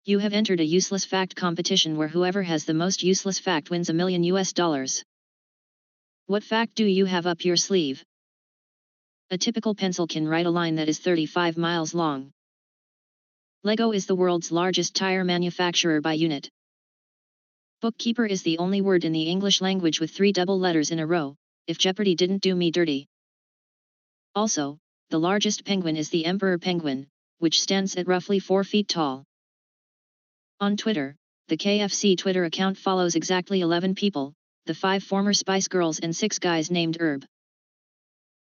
You have entered a useless fact competition where whoever has the most useless fact wins $1 million. What fact do you have up your sleeve? A typical pencil can write a line that is 35 miles long. Lego is the world's largest tire manufacturer by unit. Bookkeeper is the only word in the English language with 3 double letters in a row, if Jeopardy didn't do me dirty. Also, the largest penguin is the emperor penguin, which stands at roughly 4 feet tall. On Twitter, the KFC Twitter account follows exactly 11 people, the 5 former Spice Girls and 6 guys named Herb.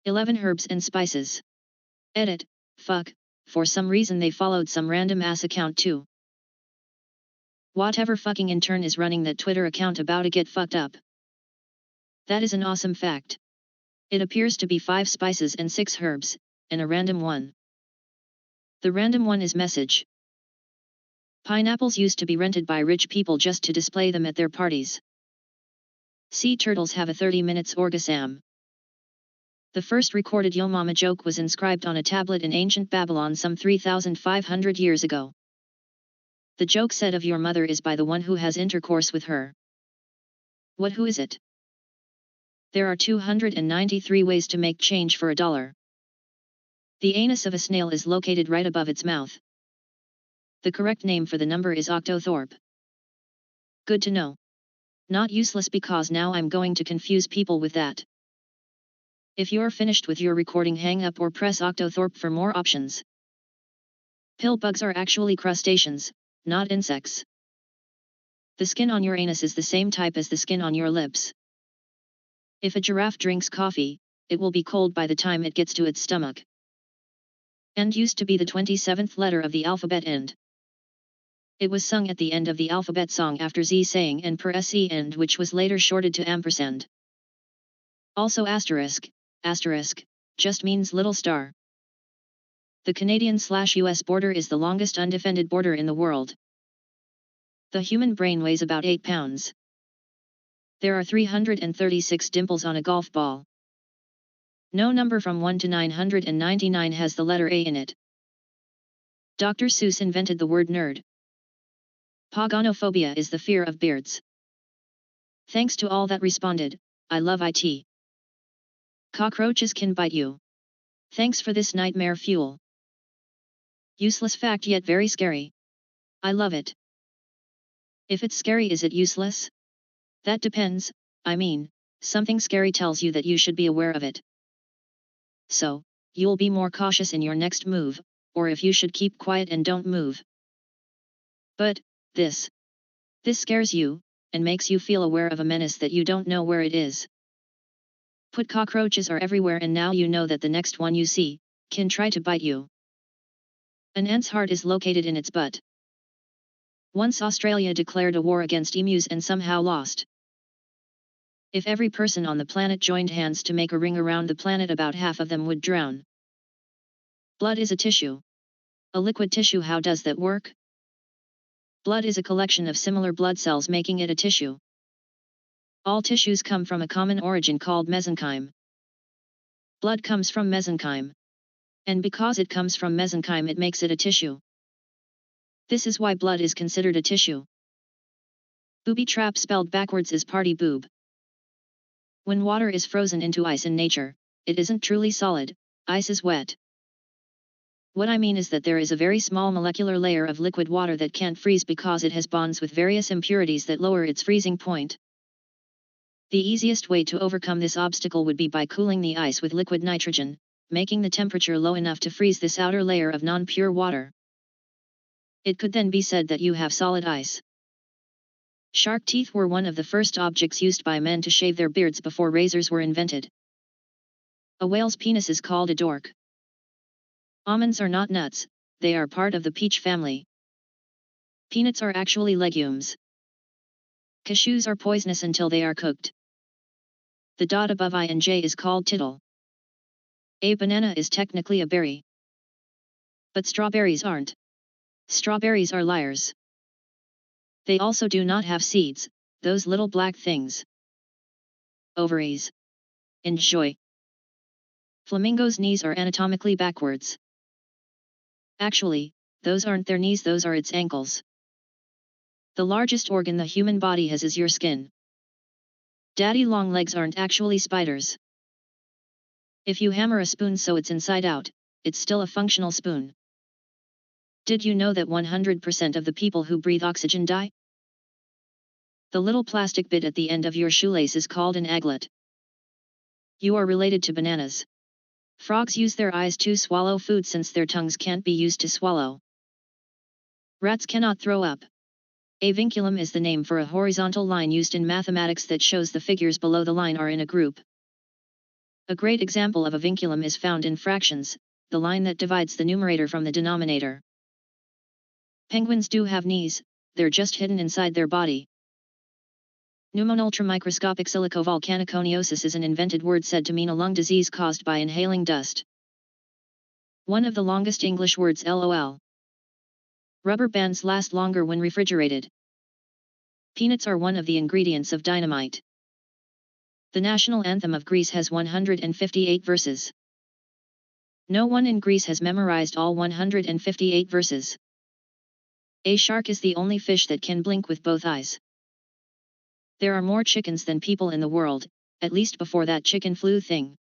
11 herbs and spices. Edit, fuck, for some reason they followed some random ass account too. Whatever fucking intern is running that Twitter account about to get fucked up. That is an awesome fact. It appears to be 5 spices and 6 herbs, and a random one. The random one is message. Pineapples used to be rented by rich people just to display them at their parties. Sea turtles have a 30 minutes orgasm. The first recorded Yo Mama joke was inscribed on a tablet in ancient Babylon some 3,500 years ago. The joke said of your mother is by the one who has intercourse with her. Who is it? There are 293 ways to make change for $1. The anus of a snail is located right above its mouth. The correct name for the number is octothorpe. Good to know. Not useless because now I'm going to confuse people with that. If you're finished with your recording, hang up or press octothorpe for more options. Pill bugs are actually crustaceans, not insects. The skin on your anus is the same type as the skin on your lips. If a giraffe drinks coffee, it will be cold by the time it gets to its stomach. And used to be the 27th letter of the alphabet end. It was sung at the end of the alphabet song after Z saying and per se end, which was later shorted to ampersand. Also asterisk just means little star. The Canadian/US border is the longest undefended border in the world. The human brain weighs about 8 pounds. There are 336 dimples on a golf ball. No number from 1 to 999 has the letter A in it. Dr. Seuss invented the word nerd. Paganophobia is the fear of beards. Thanks to all that responded, I love IT. Cockroaches can bite you. Thanks for this nightmare fuel. Useless fact yet very scary. I love it. If it's scary, is it useless? That depends. I mean, something scary tells you that you should be aware of it. So, you'll be more cautious in your next move, or if you should keep quiet and don't move. But, this scares you, and makes you feel aware of a menace that you don't know where it is. Put cockroaches are everywhere, and now you know that the next one you see can try to bite you. An ant's heart is located in its butt. Once Australia declared a war against emus and somehow lost. If every person on the planet joined hands to make a ring around the planet, about half of them would drown. Blood is a tissue. A liquid tissue. How does that work? Blood is a collection of similar blood cells, making it a tissue. All tissues come from a common origin called mesenchyme. Blood comes from mesenchyme. And because it comes from mesenchyme, it makes it a tissue. This is why blood is considered a tissue. Booby trap spelled backwards is party boob. When water is frozen into ice in nature, it isn't truly solid, ice is wet. What I mean is that there is a very small molecular layer of liquid water that can't freeze because it has bonds with various impurities that lower its freezing point. The easiest way to overcome this obstacle would be by cooling the ice with liquid nitrogen, making the temperature low enough to freeze this outer layer of non-pure water. It could then be said that you have solid ice. Shark teeth were one of the first objects used by men to shave their beards before razors were invented. A whale's penis is called a dork. Almonds are not nuts, they are part of the peach family. Peanuts are actually legumes. Cashews are poisonous until they are cooked. The dot above I and J is called tittle. A banana is technically a berry. But strawberries aren't. Strawberries are liars. They also do not have seeds, those little black things. Ovaries. Enjoy. Flamingos' knees are anatomically backwards. Actually, those aren't their knees, those are its ankles. The largest organ the human body has is your skin. Daddy long legs aren't actually spiders. If you hammer a spoon so it's inside out, it's still a functional spoon. Did you know that 100% of the people who breathe oxygen die? The little plastic bit at the end of your shoelace is called an aglet. You are related to bananas. Frogs use their eyes to swallow food since their tongues can't be used to swallow. Rats cannot throw up. A vinculum is the name for a horizontal line used in mathematics that shows the figures below the line are in a group. A great example of a vinculum is found in fractions, the line that divides the numerator from the denominator. Penguins do have knees, they're just hidden inside their body. Pneumonultramicroscopic silicovolcaniconiosis is an invented word said to mean a lung disease caused by inhaling dust. One of the longest English words LOL. Rubber bands last longer when refrigerated. Peanuts are one of the ingredients of dynamite. The national anthem of Greece has 158 verses. No one in Greece has memorized all 158 verses. A shark is the only fish that can blink with both eyes. There are more chickens than people in the world, at least before that chicken flu thing.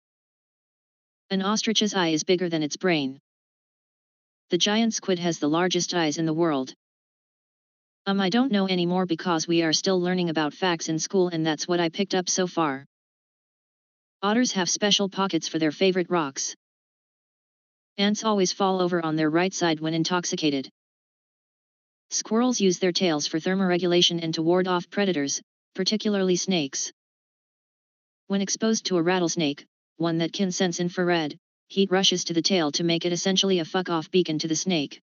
An ostrich's eye is bigger than its brain. The giant squid has the largest eyes in the world. I don't know anymore because we are still learning about facts in school and that's what I picked up so far. Otters have special pockets for their favorite rocks. Ants always fall over on their right side when intoxicated. Squirrels use their tails for thermoregulation and to ward off predators, particularly snakes. When exposed to a rattlesnake, one that can sense infrared, heat rushes to the tail to make it essentially a fuck-off beacon to the snake.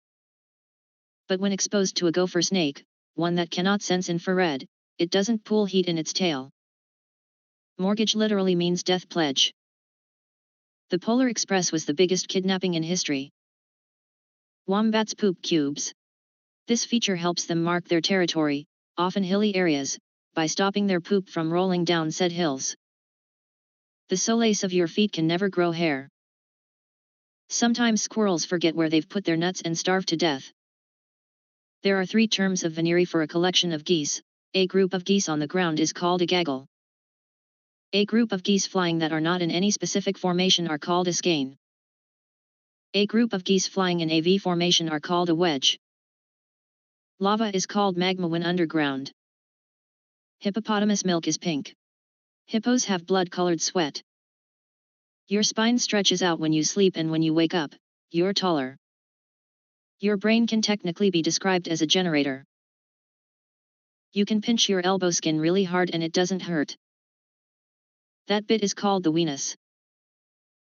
But when exposed to a gopher snake, one that cannot sense infrared, it doesn't pool heat in its tail. Mortgage literally means death pledge. The Polar Express was the biggest kidnapping in history. Wombats poop cubes. This feature helps them mark their territory, often hilly areas, by stopping their poop from rolling down said hills. The soles of your feet can never grow hair. Sometimes squirrels forget where they've put their nuts and starve to death. There are 3 terms of venery for a collection of geese. A group of geese on the ground is called a gaggle. A group of geese flying that are not in any specific formation are called a skein. A group of geese flying in a V formation are called a wedge. Lava is called magma when underground. Hippopotamus milk is pink. Hippos have blood-colored sweat. Your spine stretches out when you sleep and when you wake up, you're taller. Your brain can technically be described as a generator. You can pinch your elbow skin really hard and it doesn't hurt. That bit is called the weenus.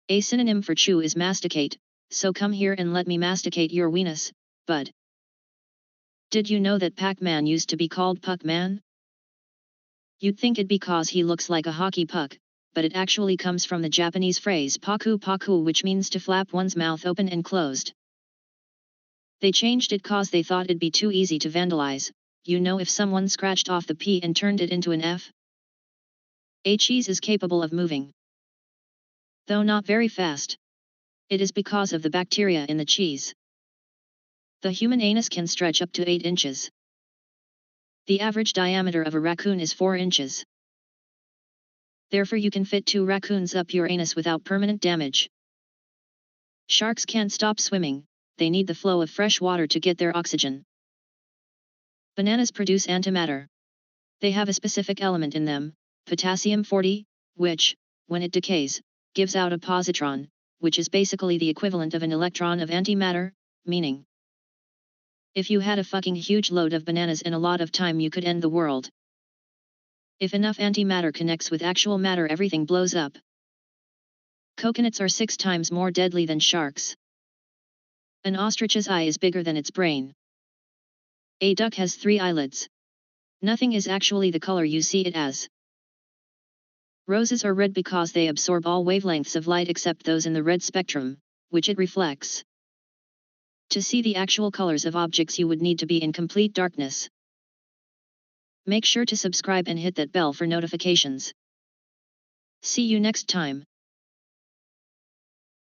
A synonym for chew is masticate, so come here and let me masticate your weenus, bud. Did you know that Pac-Man used to be called Puck-Man? You'd think it'd be cause he looks like a hockey puck, but it actually comes from the Japanese phrase paku paku, which means to flap one's mouth open and closed. They changed it cause they thought it'd be too easy to vandalize, you know, if someone scratched off the P and turned it into an F. A cheese is capable of moving, though not very fast. It is because of the bacteria in the cheese. The human anus can stretch up to 8 inches. The average diameter of a raccoon is 4 inches. Therefore you can fit 2 raccoons up your anus without permanent damage. Sharks can't stop swimming, they need the flow of fresh water to get their oxygen. Bananas produce antimatter. They have a specific element in them, potassium-40, which, when it decays, gives out a positron, which is basically the equivalent of an electron of antimatter, meaning if you had a fucking huge load of bananas in a lot of time you could end the world. If enough antimatter connects with actual matter everything blows up. Coconuts are 6 times more deadly than sharks. An ostrich's eye is bigger than its brain. A duck has 3 eyelids. Nothing is actually the color you see it as. Roses are red because they absorb all wavelengths of light except those in the red spectrum, which it reflects. To see the actual colors of objects you would need to be in complete darkness. Make sure to subscribe and hit that bell for notifications. See you next time.